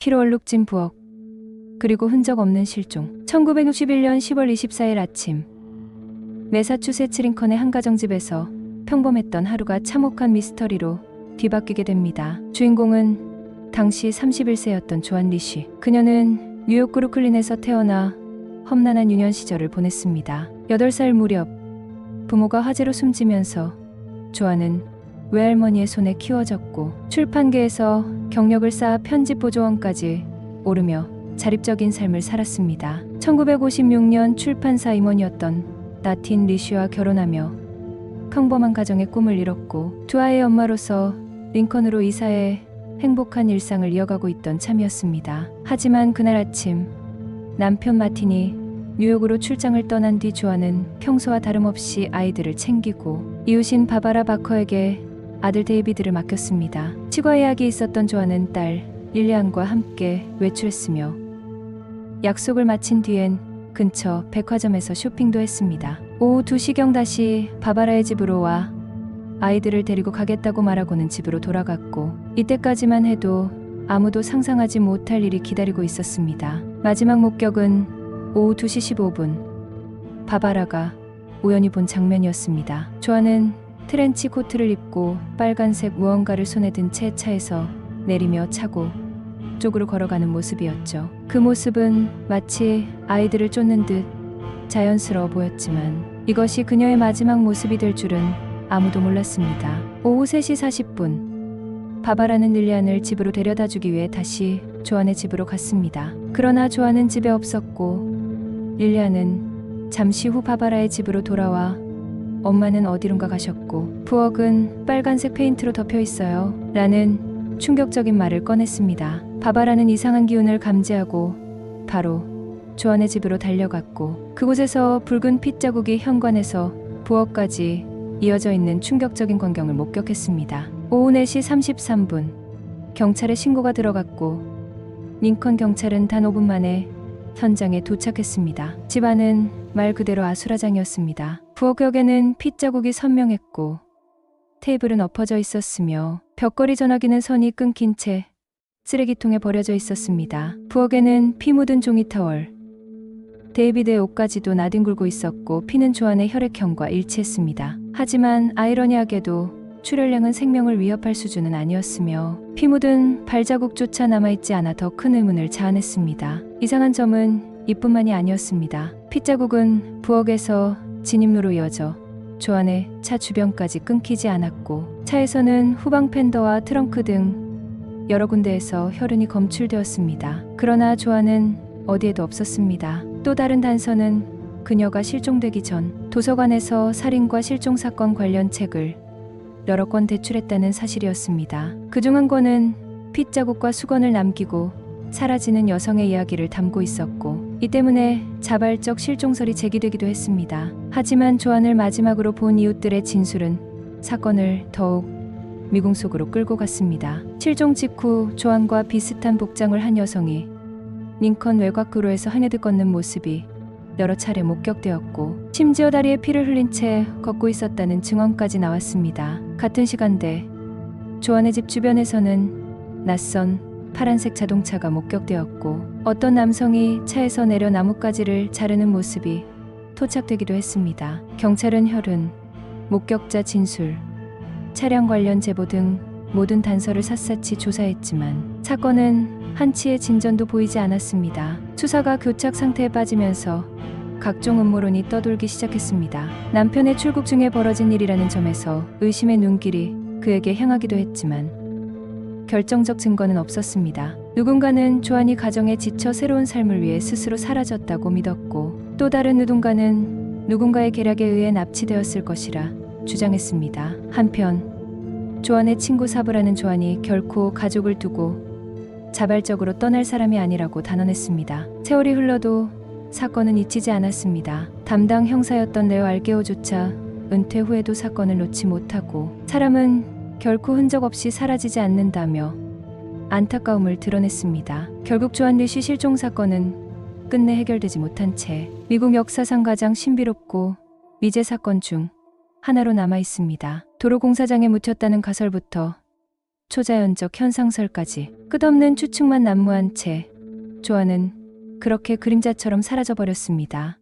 피로 얼룩진 부엌, 그리고 흔적 없는 실종. 1961년 10월 24일 아침, 매사추세츠 링컨의 한 가정집에서 평범했던 하루가 참혹한 미스터리로 뒤바뀌게 됩니다. 주인공은 당시 31세였던 조안 리쉬. 그녀는 뉴욕 브루클린에서 태어나 험난한 유년 시절을 보냈습니다. 8살 무렵 부모가 화재로 숨지면서 조안은 외할머니의 손에 키워졌고, 출판계에서 경력을 쌓아 편집 보조원까지 오르며 자립적인 삶을 살았습니다. 1956년 출판사 임원이었던 나틴 리쉬와 결혼하며 평범한 가정의 꿈을 이뤘고, 두 아이의 엄마로서 링컨으로 이사해 행복한 일상을 이어가고 있던 참이었습니다. 하지만 그날 아침, 남편 마틴이 뉴욕으로 출장을 떠난 뒤 조안은 평소와 다름없이 아이들을 챙기고 이웃인 바바라 바커에게 아들 데이비드를 맡겼습니다. 치과 예약이 있었던 조안은 딸 릴리안과 함께 외출했으며 약속을 마친 뒤엔 근처 백화점에서 쇼핑도 했습니다. 오후 2시경 다시 바바라의 집으로 와 아이들을 데리고 가겠다고 말하고는 집으로 돌아갔고, 이때까지만 해도 아무도 상상하지 못할 일이 기다리고 있었습니다. 마지막 목격은 오후 2시 15분 바바라가 우연히 본 장면이었습니다. 조안은 트렌치 코트를 입고 빨간색 무언가를 손에 든 채 차에서 내리며 차고 쪽으로 걸어가는 모습이었죠. 그 모습은 마치 아이들을 쫓는 듯 자연스러워 보였지만 이것이 그녀의 마지막 모습이 될 줄은 아무도 몰랐습니다. 오후 3시 40분 바바라는 릴리안을 집으로 데려다 주기 위해 다시 조안의 집으로 갔습니다. 그러나 조안은 집에 없었고 릴리안은 잠시 후 바바라의 집으로 돌아와 엄마는 어디론가 가셨고 부엌은 빨간색 페인트로 덮여 있어요 라는 충격적인 말을 꺼냈습니다. 바바라는 이상한 기운을 감지하고 바로 조안의 집으로 달려갔고, 그곳에서 붉은 핏자국이 현관에서 부엌까지 이어져 있는 충격적인 광경을 목격했습니다. 오후 4시 33분 경찰에 신고가 들어갔고 링컨 경찰은 단 5분 만에 현장에 도착했습니다. 집안은 말 그대로 아수라장이었습니다. 부엌 벽에는 핏자국이 선명했고 테이블은 엎어져 있었으며 벽걸이 전화기는 선이 끊긴 채 쓰레기통에 버려져 있었습니다. 부엌에는 피 묻은 종이 타월, 데이비드의 옷까지도 나뒹굴고 있었고 피는 조안의 혈액형과 일치했습니다. 하지만 아이러니하게도 출혈량은 생명을 위협할 수준은 아니었으며 피 묻은 발자국조차 남아있지 않아 더 큰 의문을 자아냈습니다. 이상한 점은 이뿐만이 아니었습니다. 핏자국은 부엌에서 진입로로 이어져 조안의 차 주변까지 끊기지 않았고 차에서는 후방 팬더와 트렁크 등 여러 군데에서 혈흔이 검출되었습니다. 그러나 조안은 어디에도 없었습니다. 또 다른 단서는 그녀가 실종되기 전 도서관에서 살인과 실종 사건 관련 책을 여러 권 대출했다는 사실이었습니다. 그중 한 권은 핏자국과 수건을 남기고 사라지는 여성의 이야기를 담고 있었고 이 때문에 자발적 실종설이 제기되기도 했습니다. 하지만 조안을 마지막으로 본 이웃들의 진술은 사건을 더욱 미궁 속으로 끌고 갔습니다. 실종 직후 조안과 비슷한 복장을 한 여성이 링컨 외곽도로에서 하늘을 걷는 모습이 여러 차례 목격되었고 심지어 다리에 피를 흘린 채 걷고 있었다는 증언까지 나왔습니다. 같은 시간대 조안의 집 주변에서는 낯선 파란색 자동차가 목격되었고 어떤 남성이 차에서 내려 나뭇가지를 자르는 모습이 토착되기도 했습니다. 경찰은 혈흔, 목격자 진술, 차량 관련 제보 등 모든 단서를 샅샅이 조사했지만 사건은 한치의 진전도 보이지 않았습니다. 수사가 교착 상태에 빠지면서 각종 음모론이 떠돌기 시작했습니다. 남편의 출국 중에 벌어진 일이라는 점에서 의심의 눈길이 그에게 향하기도 했지만 결정적 증거는 없었습니다. 누군가는 조안이 가정에 지쳐 새로운 삶을 위해 스스로 사라졌다고 믿었고 또 다른 누군가는 누군가의 계략에 의해 납치되었을 것이라 주장했습니다. 한편 조안의 친구 사브라는 조안이 결코 가족을 두고 자발적으로 떠날 사람이 아니라고 단언했습니다. 세월이 흘러도 사건은 잊히지 않았습니다. 담당 형사였던 레오 알게오조차 은퇴 후에도 사건을 놓지 못하고 사람은 결코 흔적 없이 사라지지 않는다며 안타까움을 드러냈습니다. 결국 조안 리쉬 실종 사건은 끝내 해결되지 못한 채 미국 역사상 가장 신비롭고 미제 사건 중 하나로 남아 있습니다. 도로 공사장에 묻혔다는 가설부터 초자연적 현상설까지 끝없는 추측만 난무한 채 조아는 그렇게 그림자처럼 사라져버렸습니다.